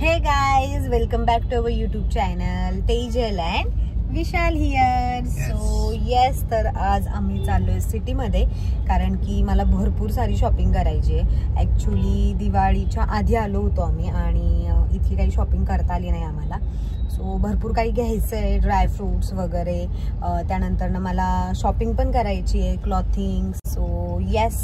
Hey guys, welcome back to our YouTube channel Tejal and Vishal here. So yes, तर आज आम्ही चाललोय city मध्ये कारण की मला भरपूर सारी शॉपिंग करायची आहे. ऍक्च्युली दिवाळीच्या आधी आलो होतो आम्ही आणि इथे काही शॉपिंग करता आली नाही आम्हाला. सो भरपूर काही घ्यायचं आहे, ड्रायफ्रुट्स वगैरे. त्यानंतर मला शॉपिंग पण करायची आहे, क्लॉथिंग. सो येस,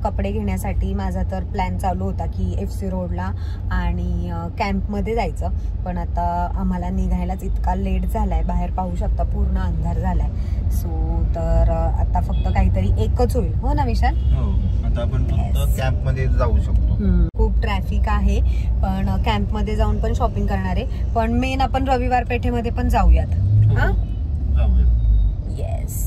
कपडे घेण्यासाठी माझा तर प्लॅन चालू होता की FC रोडला आणि कॅम्पमध्ये जायचं. पण आता आम्हाला निघायलाच इतका लेट झालाय, बाहेर पाहू शकता पूर्ण अंधार झालाय. सो तर आता फक्त काहीतरी एकच होईल, हो ना विशाल? हो, आता आपण फक्त कॅम्पमध्ये जाऊ शकतो. खूप ट्रॅफिक आहे, पण कॅम्पमध्ये जाऊन पण शॉपिंग करणार आहे. पण मेन आपण रविवार पेठेमध्ये पण जाऊयात. हा, येस.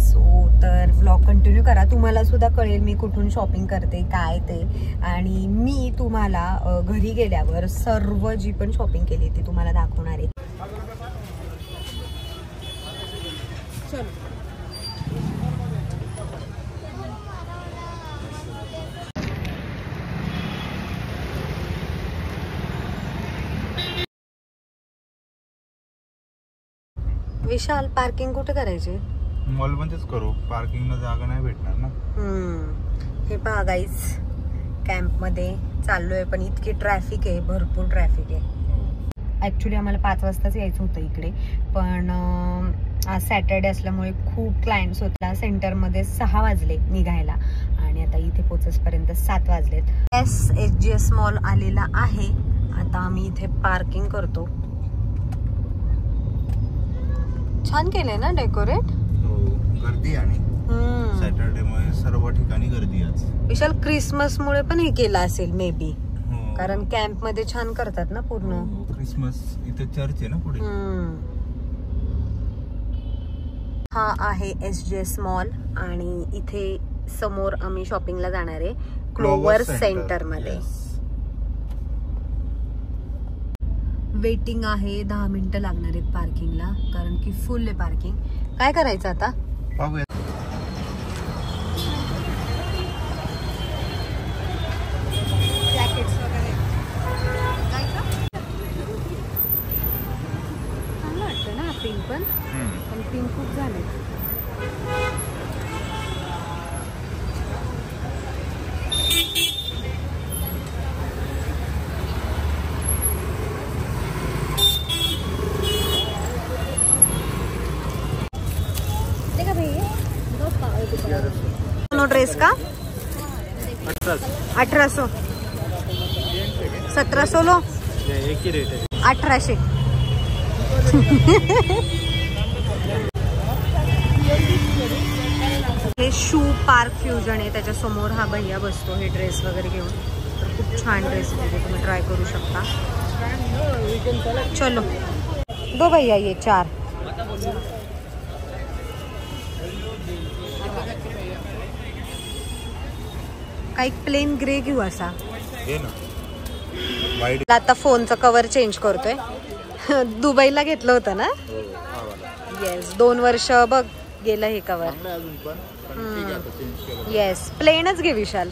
सो तर व्लॉग कंटिन्यू करा, तुम्हाला सुद्धा कळेल मी कुठून शॉपिंग करते, काय ते. आणि मी तुम्हाला घरी गेल्यावर सर्व जी पण शॉपिंग केली ती तुम्हाला दाखवणार आहे. चलो. विशाल, पार्किंग कुठे करायची? मॉल मध्येच करू, पार्किंगला जागा नाही भेटणार ना. हे पहा गाईज, कॅम्प मध्ये चाललोय पण इतकी ट्रॅफिक आहे, भरपूर ट्रॅफिक आहे. ऍक्च्युली आम्हाला 5 वाजताच यायचं होतं इकडे, पण आज सॅटर्डे असल्यामुळे खूप क्लायंट्स होता. सेंटरमध्ये 6 वाजले निघायला आणि आता इथे पोहोचेपर्यंत 7 वाजलेत. SGS मॉल आलेला आहे. आता आम्ही इथे पार्किंग करतो. छान केले ना डेकोरेट. गर्दी आणि सॅटरडे मुळे सर्व ठिकाणी गर्दी आज. विशाल, क्रिसमस मुळे पण हे केलं असेल मे बी, कारण कॅम्प मध्ये छान करतात ना पूर्ण. क्रिसमस इथे चर्च आहे ना पुढे. हा आहे SGS मॉल आणि इथे समोर आम्ही शॉपिंगला जाणार आहे क्लोवर सेंटर मध्ये. वेटिंग आहे, 10 मिनिटं लागणार आहेत पार्किंगला कारण की फुल आहे पार्किंग. काय करायचं आता? पाहूया. जॅकेट्स वगैरे काय का चांगलं वाटतं ना पिंक, पण पिंक खूप झाले. ड्रेस का 1800, 1700 लो, एक ही रेट है 1800. हे शू पार्क फ्युजन आहे, त्याच्या समोर हा भैया बसतो हे ड्रेस वगैरे घेऊन. तर खूप छान ड्रेस आहे, तुम्ही ट्राय करू शकता. चलो दो भैया ये 4. काही प्लेन ग्रे घेऊ असा. आता फोनचं कव्हर चेंज करतोय. दुबईला घेतलं होतं ना. येस, 2 वर्ष बघ गेलं हे कव्हर. येस, प्लेनच घे विशाल.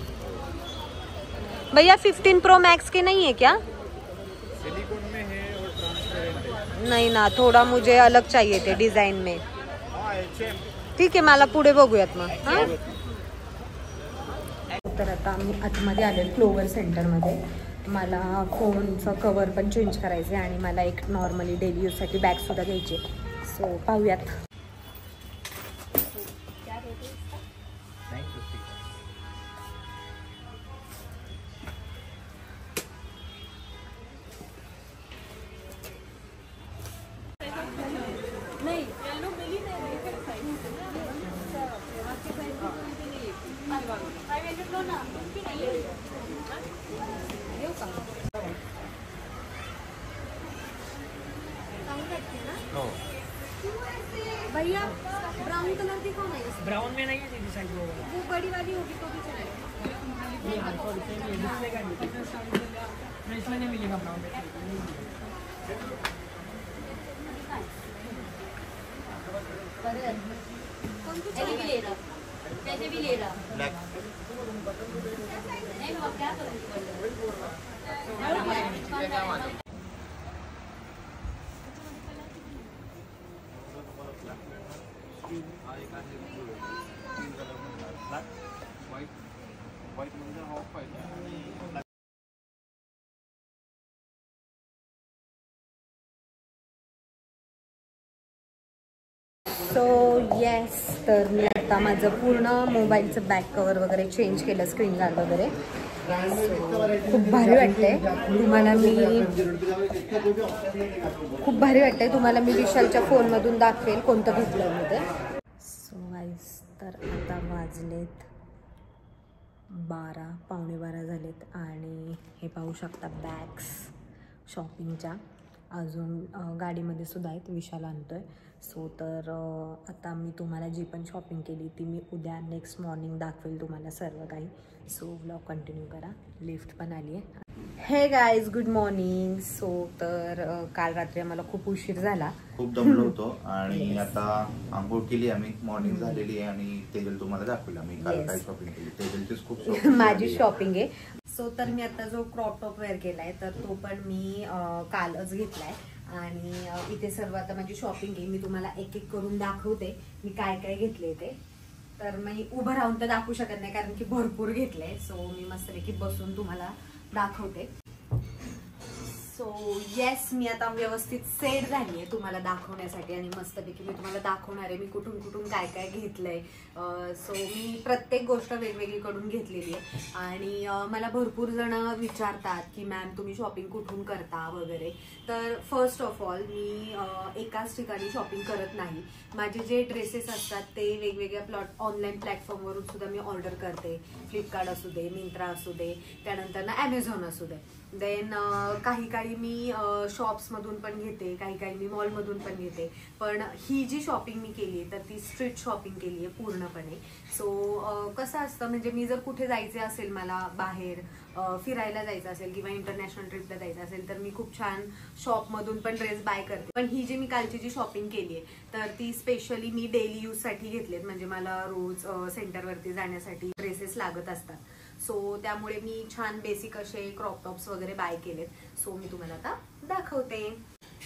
भैया 15 Pro Max के नहीं है क्या? नहीं ना, थोड़ा मुझे अलग चाहिए थे डिझाईन में. ठीक आहे, मला पुढे बघूयात मग. तर आता आम्ही आतमध्ये आले क्लोवर सेंटरमध्ये. मला फोनचं कवर पण चेंज करायचं आहे आणि मला एक नॉर्मली डेली यूजसाठी बॅगसुद्धा घ्यायची. सो पाहूयात. भैया ब्राउन कलर की कौन है? ब्राउन में नहीं है दीदी, साइज वो बड़ी वाली होगी तो भी चलेगा. इसमें नहीं मिलेगा ब्राउन. कैसे भी ले रहा, कैसे भी ले रहा. नहीं, क्या करूँगी? सो येस, तर मी आता माझं पूर्ण मोबाईलचं बॅक कवर वगैरे चेंज केलं, स्क्रीन गार्ड वगैरे. खूप भारी वाटतंय तुम्हाला मी विशालच्या फोनमधून दाखवेल कोणतं घेतलं मी ते. सो गाईस, तर आता वाजलेत 12, पावणे 12 झालेत आणि हे पाहू शकता बॅग्स शॉपिंगच्या अजून गाडीमध्ये सुद्धा आहेत, विशाल आणतोय. सो तर आता मी तुम्हाला जी पण शॉपिंग केली ती मी उद्या नेक्स्ट मॉर्निंग दाखवेल तुम्हाला सर्व काही. सो व्लॉग कंटिन्यू करा. लिफ्ट पण आली आहे. हे गाईज, गुड मॉर्निंग. सो तर काल रात्री आम्हाला खूप उशीर झाला, खूप दमलो होतो आणि आता आंघोळ केली आम्ही, मॉर्निंग झालेली आहे आणि तेजल तुम्हाला दाखवलं आम्ही काल काय शॉपिंग केली. तेजलचीच खूप माझी शॉपिंग आहे. सो तर मी आता जो क्रॉप टॉप वेअर केलाय तर तो पण मी कालच घेतलाय आणि इथे सर्व आता माझी शॉपिंग आहे. मी तुम्हाला एक एक करून दाखवते मी काय काय घेतले ते. तर मी उभं राहून तर दाखवू शकत नाही कारण की भरपूर घेतलंय. सो मी मस्तपैकी बसून तुम्हाला दाखवते. सो येस, मी आता व्यवस्थित सेट झाली आहे तुम्हाला दाखवण्यासाठी आणि मस्तपैकी मी तुम्हाला दाखवणार आहे मी कुठून कुठून काय काय घेतलंय. सो मी प्रत्येक गोष्ट वेगवेगळी कडून घेतलेली आहे आणि मला भरपूर जण विचारतात की मॅम तुम्ही शॉपिंग कुठून करता वगैरे. तर फर्स्ट ऑफ ऑल मी एकाच ठिकाणी शॉपिंग करत नाही. माझे जे ड्रेसेस असतात ते वेगवेगळ्या ऑनलाईन प्लॅटफॉर्मवरून सुद्धा मी ऑर्डर करते. फ्लिपकार्ट असू दे, मिंत्रा असू दे, त्यानंतर ना ॲमेझॉन असू दे. देन काही मी शॉप्समधून पण घेते, काही मी मॉलमधून पण घेते. पण ही जी शॉपिंग मी केली आहे तर ती स्ट्रीट शॉपिंग केली आहे पूर्णपणे. सो कसं असतं म्हणजे मी जर कुठे जायचे असेल, मला बाहेर फिरायला जायचं असेल किंवा इंटरनॅशनल ट्रिपला जायचं असेल तर मी खूप छान शॉपमधून पण ड्रेस बाय करते. पण ही जी मी कालची जी शॉपिंग केली आहे तर ती स्पेशली मी डेली यूजसाठी घेतलेत. म्हणजे मला रोज सेंटरवरती जाण्यासाठी ड्रेसेस लागत असतात. सो त्यामुळे मी छान बेसिक असे क्रॉप टॉप्स वगैरे बाय केलेत. सो मी तुम्हाला आता दाखवते.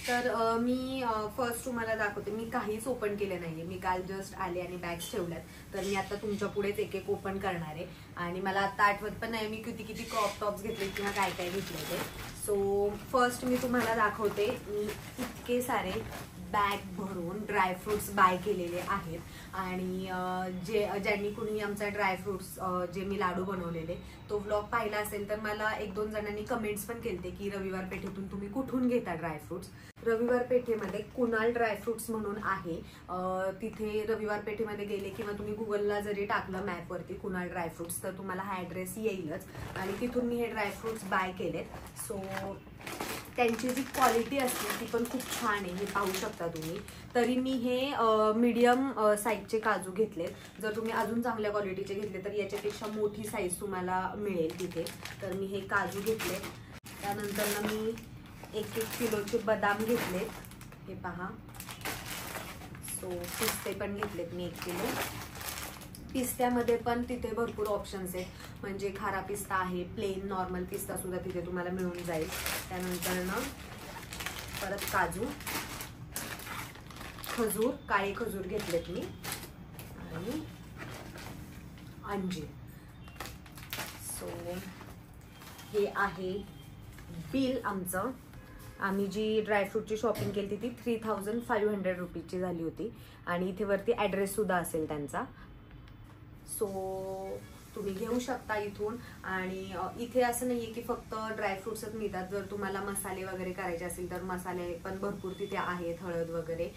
तर मी फर्स्ट तुम्हाला दाखवते. मी काहीच ओपन केलं नाहीये. मी काल जस्ट आले आणि बॅग्स ठेवल्यात. तर मी आता तुमच्या पुढेच एक एक ओपन करणार आहे आणि मला आता आठवत पण नाही मी किती क्रॉप टॉप्स घेतले किंवा काय काय घेतले ते. सो फर्स्ट मी तुम्हाला दाखवते. मी इतके सारे बॅग भरून ड्रायफ्रुट्स बाय केलेले आहेत आणि ज्यांनी कुणी आमचा ड्रायफ्रुट्स जे मी लाडू बनवलेले तो व्लॉग पाहिला असेल तर मला 1-2 जणांनी कमेंट्स पण केलते की रविवार पेठेतून तुम्ही कुठून घेता ड्रायफ्रुट्स. रविवार पेठेमध्ये कुणाल ड्रायफ्रुट्स म्हणून आहे. तिथे रविवार पेठेमध्ये गेले किंवा तुम्ही गुगलला जरी टाकलं मॅपवरती कुणाल ड्रायफ्रुट्स तर तुम्हाला हा ॲड्रेस येईलच आणि तिथून मी हे ड्रायफ्रुट्स बाय केलेत. सो त्यांची जी क्वालिटी असते ती पण खूप छान आहे, हे पाहू शकता तुम्ही. तरी मी हे मीडियम साईजचे काजू घेतलेत. जर तुम्ही अजून चांगल्या क्वालिटीचे घेतले तर याच्यापेक्षा मोठी साईज तुम्हाला मिळेल तिथे. तर मी हे काजू घेतले. त्यानंतर ना मी 1-1 किलोचे बदाम घेतलेत, हे पहा. सो पिस्ते पण घेतलेत मी 1 किलो. पिस्त्यामध्ये पण तिथे भरपूर ऑप्शन्स आहेत. म्हणजे खारा पिस्ता आहे, प्लेन नॉर्मल पिस्ता सुद्धा तिथे तुम्हाला मिळून जाईल. त्यानंतर ना परत काजू, खजूर, काळे खजूर घेतलेत मी आणि अंजीर. सो हे आहे बिल आमचं. आम्ही जी ड्रायफ्रूटची शॉपिंग केली ती 3500 रुपीजची झाली होती आणि इथे वरती ॲड्रेस सुद्धा असेल त्यांचा. सो तुम्ही घेऊ शकता इथून. आणि इथे असं नाहीये की फक्त ड्रायफ्रुट्सच मिळतात. जर तुम्हाला मसाले वगैरे करायचे असेल तर मसाले पण भरपूर तिथे आहेत, हळद वगैरे,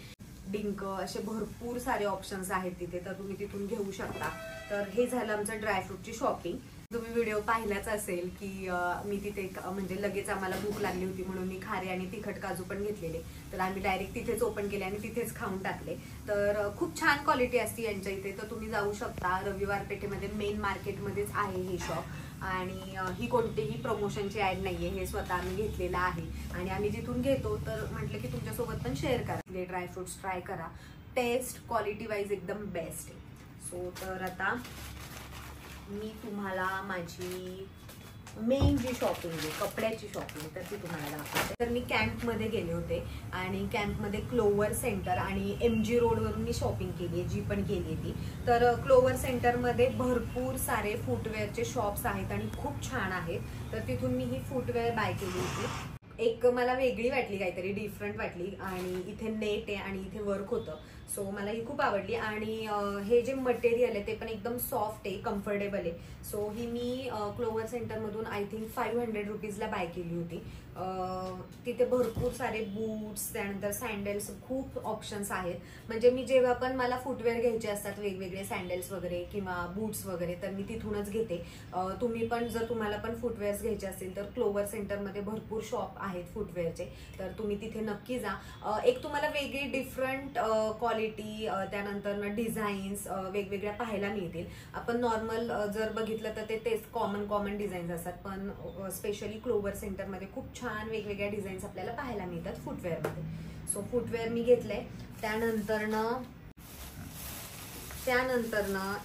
डिंक, असे भरपूर सारे ऑप्शन्स आहेत तिथे. तर तुम्ही तिथून घेऊ शकता. तर हे झालं आमचं ड्रायफ्रूटची शॉपिंग. तुम्ही व्हिडिओ पाहिलाच असेल की मी तिथे म्हणजे लगेच आम्हाला भूक लागली होती म्हणून मी खारे आणि तिखट काजू पण घेतलेले. तर आम्ही डायरेक्ट तिथेच ओपन केले आणि तिथेच खाऊन टाकले. तर खूप छान क्वालिटी असते यांच्या इथे. तर तुम्ही जाऊ शकता. रविवार पेठेमध्ये मेन मार्केटमध्येच आहे हे शॉप आणि ही कोणतीही प्रमोशनची ॲड नाहीये. हे स्वतः आम्ही घेतलेलं आहे आणि आम्ही जिथून घेतो तर म्हटलं की तुमच्यासोबत पण शेअर करा. आपले ड्रायफ्रुट्स ट्राय करा. टेस्ट क्वालिटी वाईज एकदम बेस्ट आहे. सो तर आता मी तुम्हाला माझी मेन जी शॉपिंग आहे कपड्याची शॉपिंग तर ती तुम्हाला दाखवते. तर मी कॅम्पमध्ये गेले होते आणि कॅम्पमध्ये क्लोवर सेंटर आणि MG रोडवरून मी शॉपिंग केली आहे, जी पण केली ती. तर क्लोवर सेंटरमध्ये भरपूर सारे फुटवेअरचे शॉप्स आहेत आणि खूप छान आहेत. तर तिथून मी ही फुटवेअर बाय केली होती. एक मला वेगळी वाटली, काहीतरी डिफरंट वाटली आणि इथे नेट आहे आणि इथे वर्क होतं, सो मला ही खूप आवडली. आणि हे जे मटेरियल आहे ते पण एकदम सॉफ्ट आहे, कम्फर्टेबल आहे. सो ही मी क्लोवर सेंटरमधून आय थिंक 500 रुपीजला बाय केली होती. तिथे भरपूर सारे बूट्स, त्यानंतर सँडल्स, खूप ऑप्शन्स आहेत. म्हणजे मी जेव्हा पण मला फुटवेअर घ्यायचे असतात वेगवेगळे सँडल्स वगैरे किंवा बूट्स वगैरे तर मी तिथूनच घेते. तुम्ही पण जर तुम्हाला पण फुटवेअर्स घ्यायचे असतील तर क्लोवर सेंटरमध्ये भरपूर शॉप आहेत फुटवेअरचे, तर तुम्ही तिथे नक्की जा. एक तुम्हाला वेगळी डिफरंट क्वालिटी, त्यानंतर डिझाईन्स वेगवेगळ्या पाहायला मिळतील. आपण नॉर्मल जर बघितलं तर तेच कॉमन डिझाईन्स असतात, पण स्पेशली क्लोवर सेंटरमध्ये खूप छान वेगवेगळ्या डिझाईन्स आपल्याला पाहायला मिळतात फुटवेअरमध्ये. सो फुटवेअर मी घेतले. त्यानंतर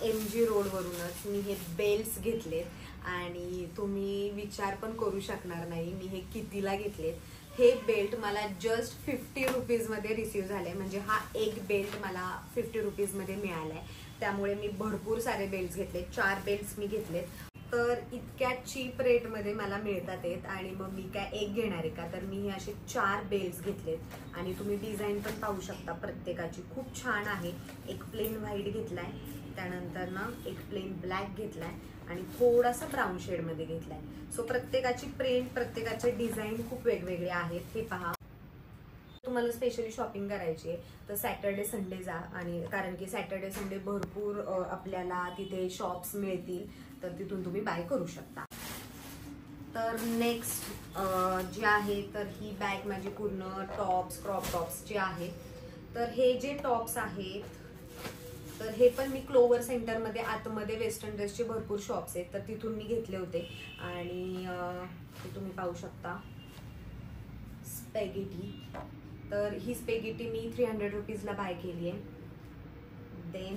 MG रोडवरूनच मी हे बेल्ट्स घेतलेत आणि तुम्ही विचार पण करू शकणार नाही मी हे कितीला घेतलेत. हे बेल्ट मला जस्ट 50 रुपीजमध्ये रिसीव्ह झाले. म्हणजे हा एक बेल्ट मला 50 रुपीजमध्ये मिळालाय. त्यामुळे मी भरपूर सारे बेल्ट्स घेतले, 4 बेल्ट्स मी घेतलेत. तर इतक्या चीप रेटमध्ये मला मिळतात आहेत आणि मग मी काय एक घेणार आहे का, तर मी हे असे 4 बेल्ट्स घेतलेत आणि तुम्ही डिझाईन पण पाहू शकता प्रत्येकाची, खूप छान आहे. एक प्लेन व्हाईट घेतलाय, त्यानंतर एक प्लेन ब्लॅक घेतलाय आणि थोडासा ब्राऊन शेडमध्ये घेतलाय. सो प्रत्येकाची प्रिंट, प्रत्येकाचे डिझाईन खूप वेगवेगळे आहेत. हे पहा, तुम्हाला स्पेशली शॉपिंग करायची आहे तर सॅटर्डे संडे जा, आणि कारण की सॅटर्डे संडे भरपूर आपल्याला तिथे शॉप्स मिळतील, तर तिथून तुम्ही बाय करू शकता. तर नेक्स्ट जे आहे तर ही बॅग माझी पूर्ण टॉप्स, क्रॉप टॉप्सची आहे. तर हे जे टॉप्स आहेत तर हे पण मी क्लोवर सेंटरमध्ये आतमध्ये वेस्टर्न ड्रेसचे भरपूर शॉप्स आहेत, तर तिथून मी घेतले होते. आणि तुम्ही पाहू शकता स्पॅगेटी. तर ही स्पॅगेटी मी 300 रुपीजला बाय केली आहे. देन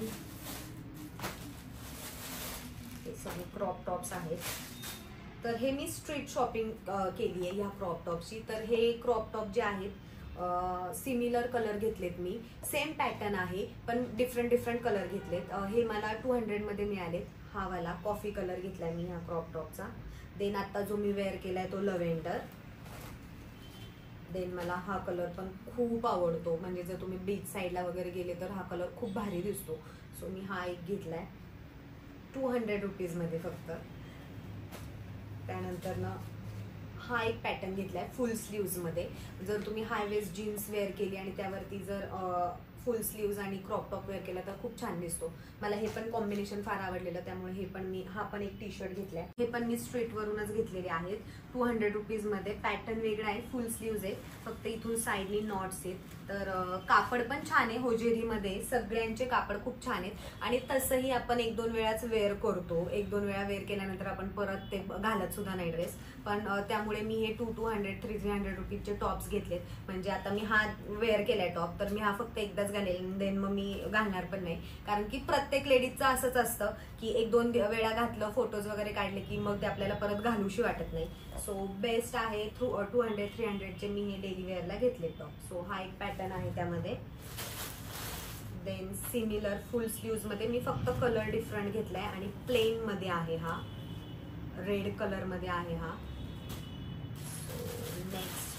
हे सगळे क्रॉप टॉप्स आहेत. तर हे मी स्ट्रीट शॉपिंग केली आहे ह्या क्रॉप टॉपची. तर हे क्रॉप टॉप जे आहेत सिमिलर कलर घेतलेत मी, सेम पॅटर्न आहे पण डिफरंट कलर घेतलेत. हे मला 200 मध्ये मिळालेत. हा वाला कॉफी कलर घेतलाय मी ह्या क्रॉप टॉपचा. देन आता जो मी वेअर केलाय तो लव्हेंडर. देन मला हा कलर पण खूप आवडतो, म्हणजे जर तुम्ही बीच साईडला वगैरे गेले तर हा कलर खूप भारी दिसतो. सो मी हा एक घेतलाय 200 रुपीजमध्ये फक्त. त्यानंतर हा एक पॅटर्न घेतलाय फुल स्लीव्ज मध्ये. जर तुम्ही हाय वेस्ट जीन्स वेअर केली आणि त्यावरती जर फुल स्लीव्ज आणि क्रॉप टॉप वेअर केला तर खूप छान दिसतो. मला हे पण कॉम्बिनेशन फार आवडलेलं, त्यामुळे हे पण मी हा पण एक टी शर्ट घेतलाय. हे पण मी स्ट्रीट वरूनच घेतलेले आहेत 200 रुपीजमध्ये. पॅटर्न वेगळा आहे, फुल स्लीव्ज आहे, फक्त इथून साईडनी नॉट्स आहेत. तर कापड पण छान आहे, होजेरीमध्ये सगळ्यांचे कापड खूप छान आहेत. आणि तसंही आपण 1-2 वेळाच वेअर करतो, 1-2 वेळा वेअर केल्यानंतर आपण परत ते घालत सुद्धा नाही ड्रेस. पण त्यामुळे मी हे 200-300 रुपीजचे टॉप्स घेतलेत. म्हणजे आता मी हा वेअर केलाय टॉप, तर मी हा फक्त एकदाच घालेल, देन मग मी घालणार पण नाही. कारण की प्रत्येक लेडीजचं असंच असतं की 1-2 वेळा घातलं, फोटोज वगैरे काढले की मग ते आपल्याला परत घालूशी वाटत नाही. सो बेस्ट आहे 200-300चे मी हे डेली वेअरला घेतले टॉप. सो हा एक पॅटर्न आहे त्यामध्ये. देन सिमिलर फुल स्लीव्ज मध्ये मी फक्त कलर डिफरंट घेतलाय आणि प्लेन मध्ये आहे, हा रेड कलर मध्ये आहे हा. नेक्स्ट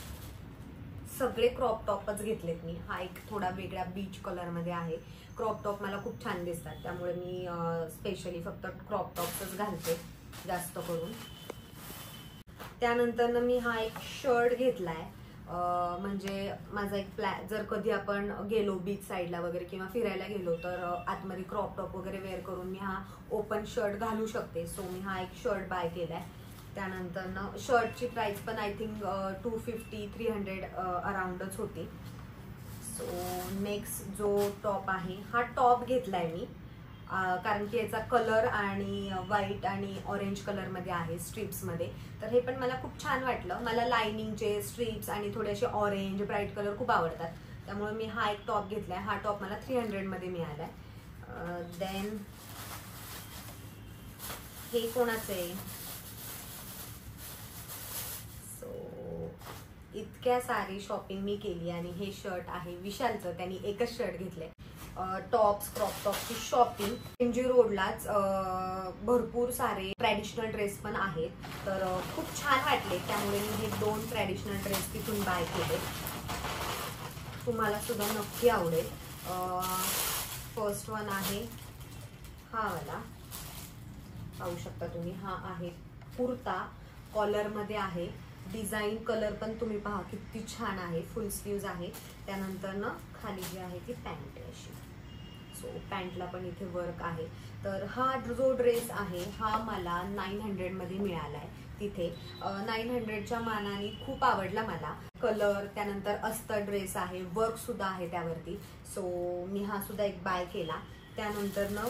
सगळे क्रॉप टॉपच घेतलेत मी. हा एक थोडा वेगळा बीच कलर मध्ये आहे. क्रॉप टॉप मला खूप छान दिसतात, त्यामुळे मी स्पेशली फक्त क्रॉप टॉपच घालते जास्त करून. त्यानंतर मी हा एक शर्ट घेतलाय. म्हणजे माझा एक प्लॅन, जर कधी आपण गेलो बीच साईडला वगैरे किंवा फिरायला गेलो तर आतमध्ये क्रॉप टॉप वगैरे वेअर करून मी हा ओपन शर्ट घालू शकते. सो मी हा एक शर्ट बाय केलाय. त्यानंतर शर्टची प्राइस पण आय थिंक 250-300 अराउंडच होती. सो नेक्स्ट जो टॉप आहे हा टॉप घेतलाय मी, कारण की याचा कलर आणि व्हाईट आणि ऑरेंज कलर मध्ये आहे स्ट्रिप्स मध्ये. तर हे पण मला खूप छान वाटलं. मला लाइनिंगचे स्ट्रिप्स आणि थोडेसे ऑरेंज ब्राईट कलर खूप आवडतात, त्यामुळे मी हा एक टॉप घेतलाय. हा टॉप मला 300 मध्ये मिळालाय. देन हे कोणाचं आहे, इतक्या सारी शॉपिंग मी केली आणि हे शर्ट आहे विशालचं, त्यांनी एकच शर्ट घेतलंय. टॉप्स, क्रॉप टॉपची शॉपिंग. MG रोडलाच भरपूर सारे ट्रॅडिशनल ड्रेस पण आहेत, तर खूप छान वाटले, त्यामुळे मी हे 2 ट्रॅडिशनल ड्रेस तिथून बाय केले. तुम्हाला सुद्धा नक्की आवडेल. फर्स्ट वन आहे हा वाला, पाहू शकता तुम्ही. हा आहे कुर्ता, कॉलर मध्ये आहे, डिझाईन कलर पण तुम्ही पहा किती छान आहे. फुल स्लीव्ज आहे. त्यानंतर ना खाली जी आहे ती पॅन्ट आहे अशी. सो पॅन्टला पण इथे वर्क आहे. तर हा जो ड्रेस आहे हा मला 900 मध्ये मिळालाय तिथे. 900च्या मानाने खूप आवडला मला. कलर, त्यानंतर अस्तर ड्रेस आहे, वर्क सुद्धा आहे त्यावरती. सो मी हा सुद्धा एक बाय केला. त्यानंतर ना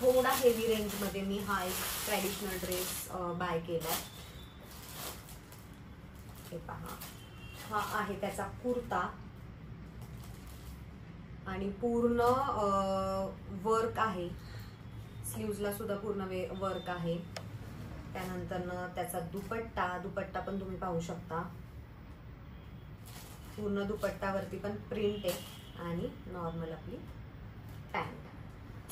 थोडा हेवी रेंज मध्ये मी हा एक ट्रॅडिशनल ड्रेस बाय केलाय. हे पहा, हा आहे त्याचा कुर्ता आणि पूर्ण वर्क आहे. स्लीव्जला सुद्धा पूर्ण वर्क आहे. त्यानंतर त्याचा दुपट्टा पण तुम्ही पाहू शकता. पूर्ण दुपट्टावरती पण प्रिंट आहे आणि नॉर्मल आपली पॅन्ट.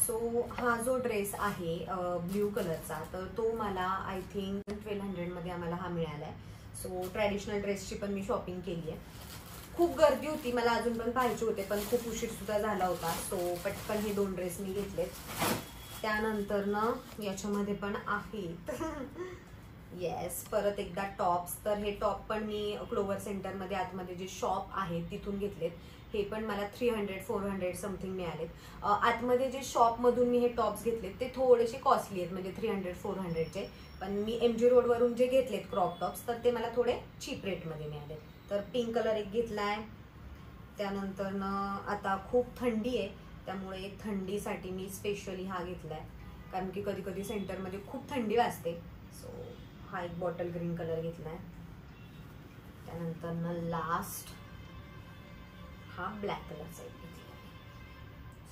सो हा जो ड्रेस आहे ब्ल्यू कलरचा, तर तो मला आय थिंक 1200 मध्ये आम्हाला हा मिळालाय. सो ट्रॅडिशनल ड्रेसची पण मी शॉपिंग केली आहे. खूप गर्दी होती, मला अजून पण पाहिजे होते, पण खूप उशीर सुद्धा झाला होता. सो पटकन हे 2 ड्रेस मी घेतलेत. त्यानंतर ना याच्यामध्ये पण आहेत येस, परत एकदा टॉप्स. तर हे टॉप पण मी क्लोवर सेंटर मध्ये आतमध्ये जे शॉप आहे तिथून घेतलेत. हे पण मला 300-400 समथिंग मिळालेत. आतमध्ये जे शॉप मधून मी हे टॉप्स घेतलेत ते थोडेसे कॉस्टली आहेत, म्हणजे 300-400चे. पण मी MG रोड वरून जे घेतलेत क्रॉप टॉप्स, तर ते मला थोडे चीप रेट मध्ये मिळाले. तर पिंक कलर एक घेतलाय. त्यानंतर ना आता खूप थंडी आहे, त्यामुळे थंडीसाठी मी स्पेशली हा घेतलाय, कारण की कधी कधी सेंटरमध्ये खूप थंडी वाजते. सो हा एक बॉटल ग्रीन कलर घेतलाय. त्यानंतर ना लास्ट हा ब्लॅक कलरचा एक घेतलाय.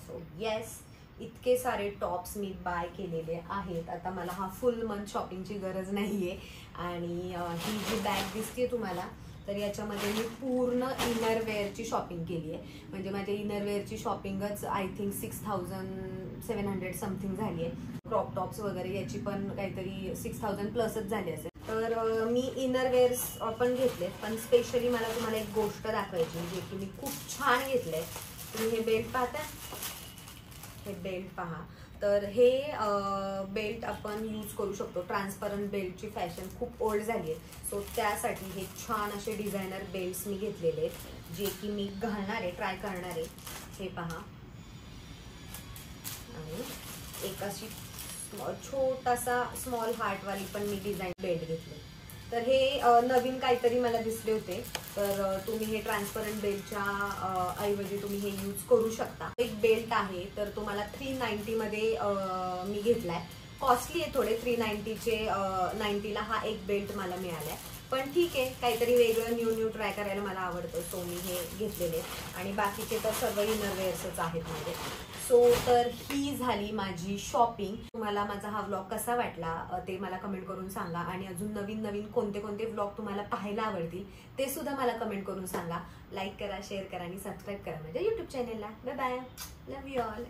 सो येस, इतके सारे टॉप्स मी बाय केलेले आहेत. आता मला हा फुल मंथ शॉपिंगची गरज नाहीये. आणि ही जी बॅग दिसते तुम्हाला, तर याच्यामध्ये मी पूर्ण इनरवेअरची शॉपिंग केली आहे. म्हणजे माझ्या इनरवेअरची शॉपिंगच आय थिंक 6700 समथिंग झाली आहे. क्रॉप टॉप्स वगैरे याची पण काहीतरी 6000 प्लसच झाली असेल. तर मी इनरवेअर्स पण घेतलेत, पण स्पेशली मला तुम्हाला एक गोष्ट दाखवायची जे की मी खूप छान घेतलंय. तुम्ही हे बेल्ट पाहता, हे बेल्ट पहा. तर हे बेल्ट आपण यूज करू शकतो. ट्रान्सपरंट बेल्टची फॅशन खूप ओल्ड झाली आहे. सो त्यासाठी हे छान असे डिझायनर बेल्ट्स मी घेतलेले आहेत, जे की मी घालणार आहे, ट्राय करणार आहे. हे पहा, आणि एक अशी छोटासा स्मॉल हार्टवाली पण मी डिझाईन बेल्ट घेतली. तर हे नवीन काहीतरी मला दिसले होते. तर तुम्ही हे ट्रान्सपरंट बेल्टच्या ऐवजी तुम्ही हे यूज करू शकता. एक बेल्ट आहे, तर तो मला 390 मध्ये मी घेतलाय. कॉस्टली आहे थोडे, 390ला हा एक बेल्ट मला मिळालाय. पण ठीक आहे, काहीतरी वेगळं न्यू ट्राय करायला मला आवडतं. सो मी हे घेतलेले. आणि बाकीचे तर सर्व इनरवेअर्सच आहेत माझे. सो तर ही झाली माझी शॉपिंग. तुम्हाला माझा हा व्लॉग कसा वाटला ते मला कमेंट करून सांगा. आणि अजून नवीन कोणते कोणते व्लॉग तुम्हाला पाहायला आवडतील ते सुद्धा मला कमेंट करून सांगा. लाईक करा, शेअर करा आणि सबस्क्राईब करा माझ्या YouTube चॅनेलला. Bye bye, love you all.